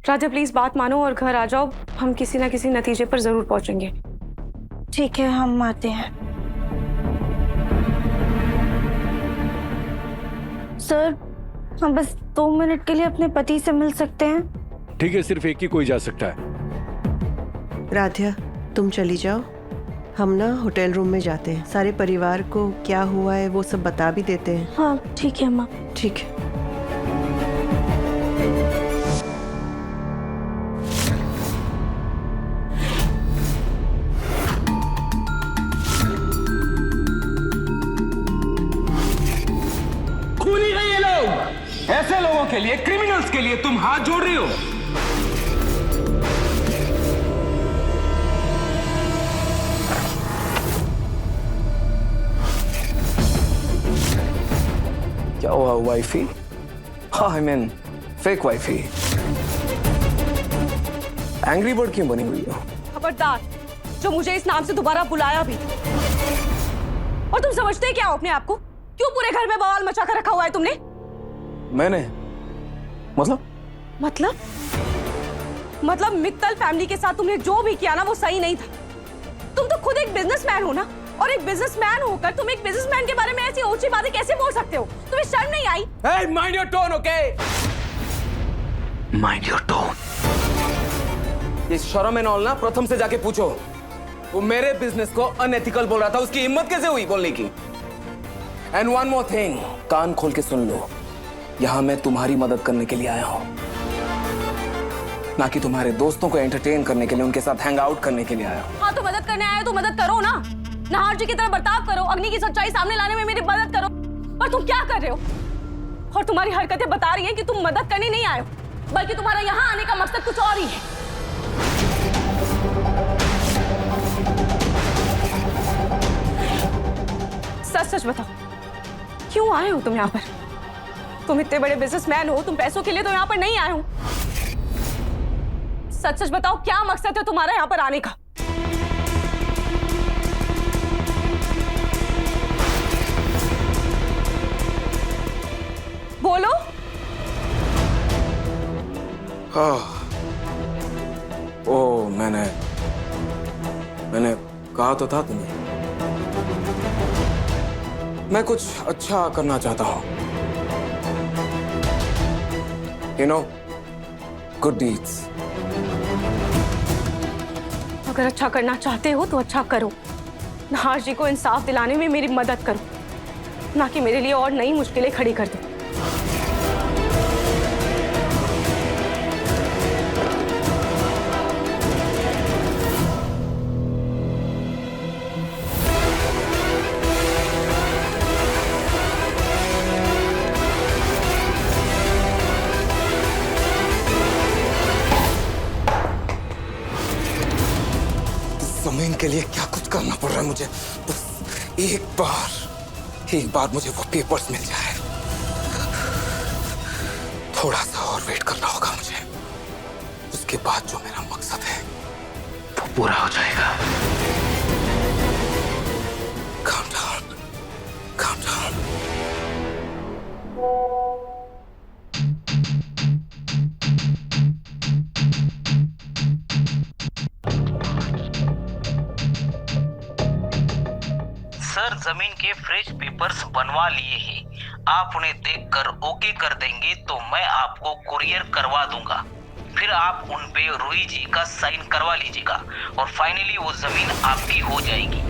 Radha please बात मानो और घर आ जाओ। हम किसी ना किसी नतीजे पर जरूर पहुंचेंगे। ठीक है, हम आते हैं। सर, हम बस 2 मिनट के लिए अपने पति से मिल सकते हैं? ठीक है, सिर्फ एक ही कोई जा सकता है। राधिया, तुम चली जाओ, हम ना होटल रूम में जाते हैं, सारे परिवार को क्या हुआ है वो सब बता भी देते हैं। हाँ ठीक है माँ। ठीक है। खूनी है ये लोग। ऐसे लोगों के लिए, क्रिमिनल्स के लिए तुम हाथ जोड़ रही हो। क्या हुआ वाइफी? हाँ, I mean fake wifey. Angry bird क्यों बनी हुई हो? खबरदार, जो मुझे इस नाम से दोबारा बुलाया भी। और तुम समझते क्या हो अपने आप को? क्यों पूरे घर में बवाल मचा कर रखा हुआ है तुमने? मैंने मतलब मित्तल फैमिली के साथ तुमने जो भी किया ना वो सही नहीं था। तुम तो खुद एक बिजनेसमैन हो ना, और एक बिजनेसमैन होकर तुम एक बिजनेसमैन के बारे में ऐसी ऊंची बातें कैसे बोल सकते हो? तुम्हें शर्म नहीं आई? Hey, mind your tone, okay? Mind your tone. ये शर्म एंड ऑल ना प्रथम से जाके पूछो। वो मेरे बिजनेस को अनएथिकल बोल रहा था, उसकी हिम्मत कैसे हुई बोलने की? एंड वन मोर थिंग, कान खोल के सुन लो, यहां मैं तुम्हारी मदद करने के लिए आया हूं, ना कि तुम्हारे दोस्तों को एंटरटेन करने के लिए, उनके साथ हैंग आउट करने के लिए आया हूं। हाँ तो मदद करने आए हो तो मदद करो ना। नहार जी की तरह बर्ताव करो, अग्नि की सच्चाई सामने लाने में मेरी मदद करो। पर तुम क्या कर रहे हो? और तुम्हारी हरकतें बता रही हैं कि तुम मदद करने नहीं आए हो, बल्कि तुम्हारा यहाँ आने का मकसद कुछ और ही है। सच सच बताओ, क्यों आए हो तुम यहाँ पर? तुम इतने बड़े बिजनेसमैन हो, तुम पैसों के लिए तो यहाँ पर नहीं आए हो। सच सच बताओ, क्या मकसद है तुम्हारा यहाँ पर आने का? बोलो। ओ, मैंने कहा तो था तुम्हें, मैं कुछ अच्छा करना चाहता हूं। You know, good deeds. अगर अच्छा करना चाहते हो तो अच्छा करो। नहार जी को इंसाफ दिलाने में मेरी मदद करो, ना कि मेरे लिए और नई मुश्किलें खड़ी कर दो। जमीन के लिए क्या कुछ करना पड़ रहा है मुझे, बस एक बार मुझे वो पेपर्स मिल जाए। थोड़ा सा और वेट करना होगा मुझे, उसके बाद जो मेरा मकसद है वो पूरा हो जाएगा। Calm down, calm down. Sir, जमीन के फ्रेश पेपर्स बनवा लिए हैं। आप उन्हें देखकर ओके कर देंगे तो मैं आपको कुरियर करवा दूंगा। फिर आप उन पे रूही जी का साइन करवा लीजिएगा और फाइनली वो जमीन आपकी हो जाएगी।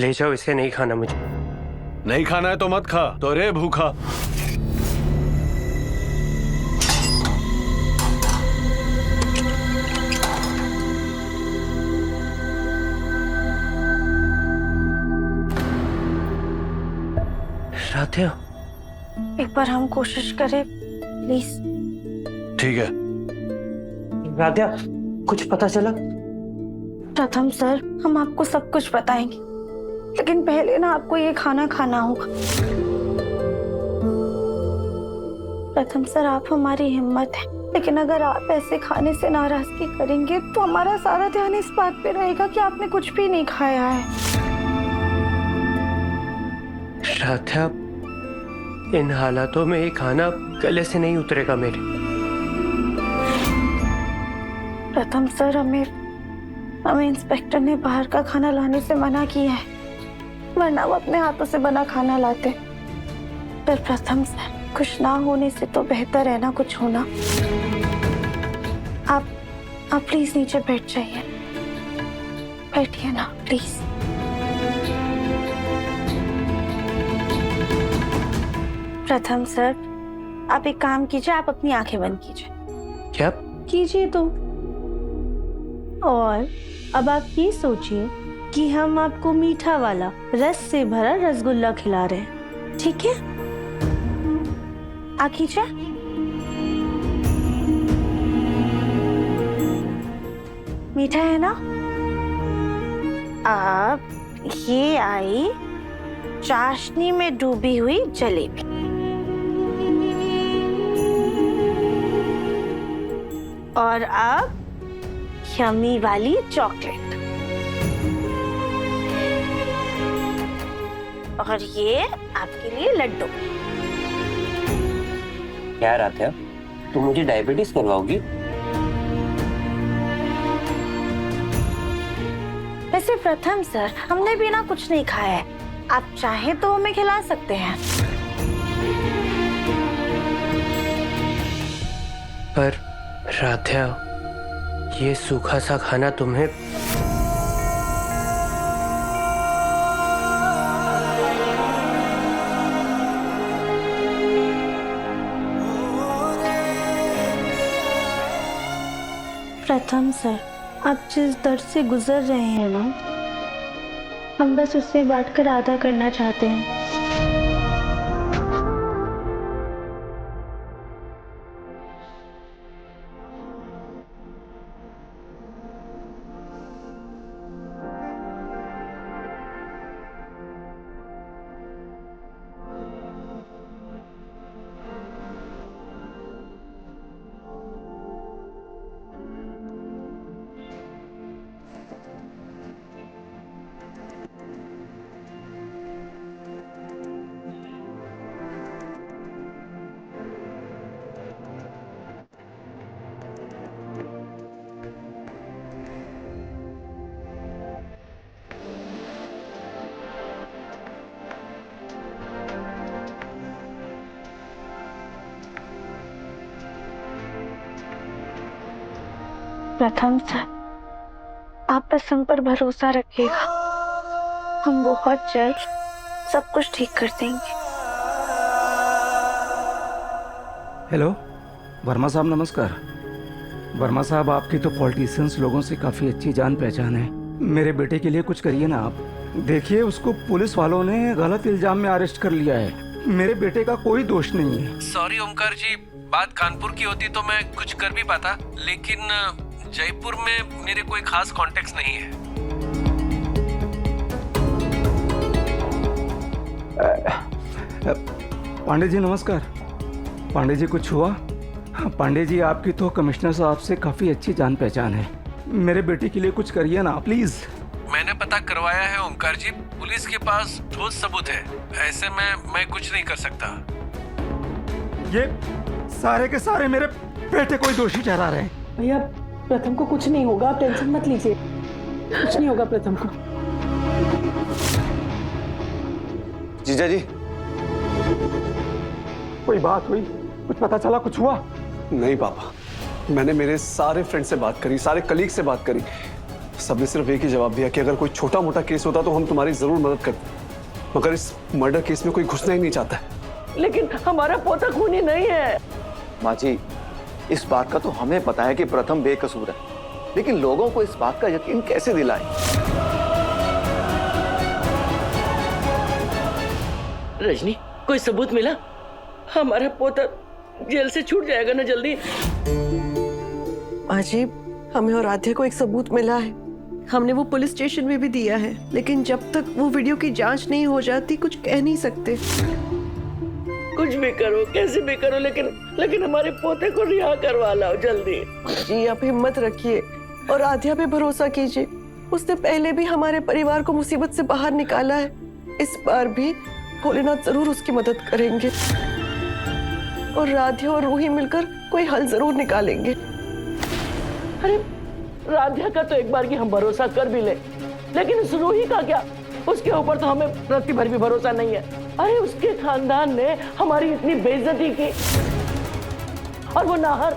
ले जाओ, इसे नहीं खाना मुझे। नहीं खाना है तो मत खा, तो रे भूखा। राधिया, एक बार हम कोशिश करें प्लीज। ठीक है। राधिया, कुछ पता चला? प्रथम सर, हम आपको सब कुछ बताएंगे, लेकिन पहले ना आपको ये खाना खाना होगा। प्रथम सर, आप हमारी हिम्मत है, लेकिन अगर आप ऐसे खाने से नाराजगी करेंगे तो हमारा सारा ध्यान इस बात पे रहेगा कि आपने कुछ भी नहीं खाया है। राधा, इन हालातों में ये खाना गले से नहीं उतरेगा मेरे। प्रथम सर, हमें इंस्पेक्टर ने बाहर का खाना लाने से मना किया है, वरना वो अपने हाथों से बना खाना लाते। पर प्रथम सर, कुछ ना होने से तो बेहतर है ना कुछ होना। आप प्लीज नीचे बैठ जाइए, बैठिए ना प्लीज। प्रथम सर, आप एक काम कीजिए, आप अपनी आंखें बंद कीजिए। क्या? कीजिए तो। और अब आप ये सोचिए कि हम आपको मीठा वाला रस से भरा रसगुल्ला खिला रहे हैं, ठीक है? आ कीजिए। मीठा है ना? अब ये आई चाशनी में डूबी हुई जलेबी। और अब यम्मी वाली चॉकलेट। और ये आपके लिए लड्डू। क्या राधा, तुम मुझे डायबिटीज करवाओगी? वैसे प्रथम सर, हमने भी ना कुछ नहीं खाया है, आप चाहें तो हमें खिला सकते हैं। पर राधा, ये सूखा सा खाना तुम्हें प्रथम सर, आप जिस दर्द से गुजर रहे हैं ना, हम बस उससे बांटकर आधा करना चाहते हैं। प्रथम सर, आप बस हम पर भरोसा रखिएगा, हम बहुत जल्द सब कुछ ठीक कर देंगे। हेलो वर्मा साहब, नमस्कार। वर्मा साहब, आपकी तो पॉलिटिशियंस लोगों से काफ़ी अच्छी जान पहचान है। मेरे बेटे के लिए कुछ करिए ना आप। देखिए, उसको पुलिस वालों ने गलत इल्जाम में अरेस्ट कर लिया है। मेरे बेटे का कोई दोष नहीं है। सॉरी ओमकार जी, बात कानपुर की होती तो मैं कुछ कर भी पाता, लेकिन जयपुर में मेरे कोई खास कॉन्टेक्ट नहीं है। पांडे जी नमस्कार। पांडे जी, कुछ हुआ? पांडे जी, आपकी तो कमिश्नर साहब से काफी अच्छी जान पहचान है। मेरे बेटे के लिए कुछ करिए ना प्लीज। मैंने पता करवाया है ओमकार जी, पुलिस के पास ठोस सबूत है, ऐसे में मैं कुछ नहीं कर सकता। ये सारे के सारे मेरे बेटे को ही दोषी ठहरा रहे हैं। भैया, प्रथम को कुछ नहीं होगा, आप टेंशन मत लीजिए, कुछ नहीं होगा प्रथम को। जीजा जी, कोई बात हुई? कुछ पता चला? कुछ हुआ? नहीं पापा, मैंने मेरे सारे फ्रेंड से बात करी, सारे कलीग से बात करी, सबने सिर्फ एक ही जवाब दिया कि अगर कोई छोटा मोटा केस होता तो हम तुम्हारी जरूर मदद करते, मगर इस मर्डर केस में कोई घुसना ही नहीं चाहता है। लेकिन हमारा पोता खूनी नहीं है। माँ जी, इस बात का तो हमें पता है कि प्रथम बेकसूर है, लेकिन लोगों को इस बात का यकीन कैसे दिलाएं? रजनी, कोई सबूत मिला? हमारा पोता जेल से छूट जाएगा ना जल्दी। अजीब, हमें और राधा को एक सबूत मिला है। हमने वो पुलिस स्टेशन में भी दिया है, लेकिन जब तक वो वीडियो की जांच नहीं हो जाती कुछ कह नहीं सकते। कुछ भी करो, कैसे भी करो, लेकिन हमारे पोते को रिहा करवा लाओ जल्दी। जी, आप हिम्मत रखिए और राधा पे भरोसा कीजिए। उसने पहले भी हमारे परिवार को मुसीबत से बाहर निकाला है, इस बार भी भोलेनाथ जरूर उसकी मदद करेंगे और राधिया और रूही मिलकर कोई हल जरूर निकालेंगे। अरे राधिया का तो एक बार की हम भरोसा कर भी ले, लेकिन उस रूही का क्या? उसके ऊपर तो हमें रत्ती भर भी भरोसा नहीं है। अरे उसके खानदान ने हमारी इतनी बेइज्जती की, और वो नाहर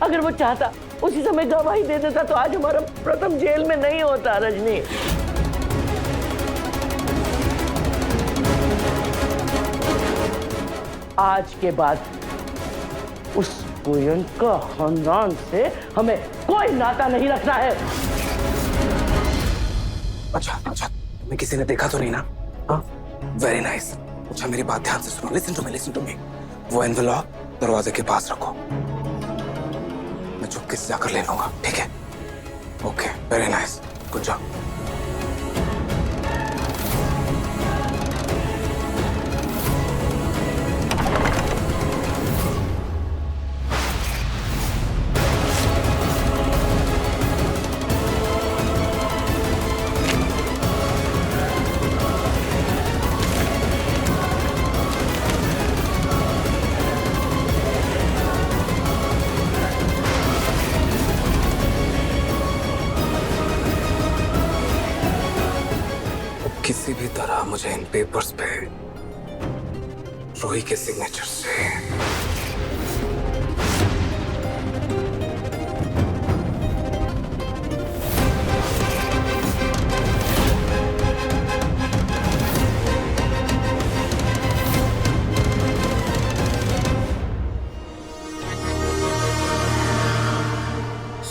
अगर वो चाहता उसी समय गवाही दे देता तो आज हमारा प्रथम जेल में नहीं होता। रजनी, आज के बाद उस गोयनका खानदान से हमें कोई नाता नहीं रखना है। अच्छा, तुम्हें किसी ने देखा तो नहीं ना? हाँ, वेरी नाइस। अच्छा मेरी बात ध्यान से सुनो, लिसन टू मी। वो एनवेलप दरवाजे के पास रखो, मैं चुपके से जाकर ले लूंगा, ठीक है? Okay, very nice, good job. किसी भी तरह मुझे इन पेपर्स पे रूही के सिग्नेचर से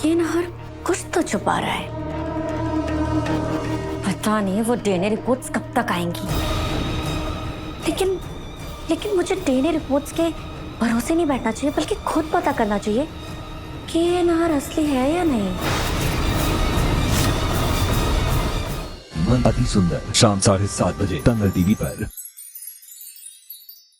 ये नहर कुछ तो छुपा रहा है। पता नहीं वो डीएनए रिपोर्ट्स कब तक आएंगी। लेकिन मुझे डीएनए रिपोर्ट्स के भरोसे नहीं बैठना चाहिए, बल्कि खुद पता करना चाहिए कि ये नहर असली है या नहीं। मन अति सुंदर शाम 7:30 बजे दंगल टीवी पर।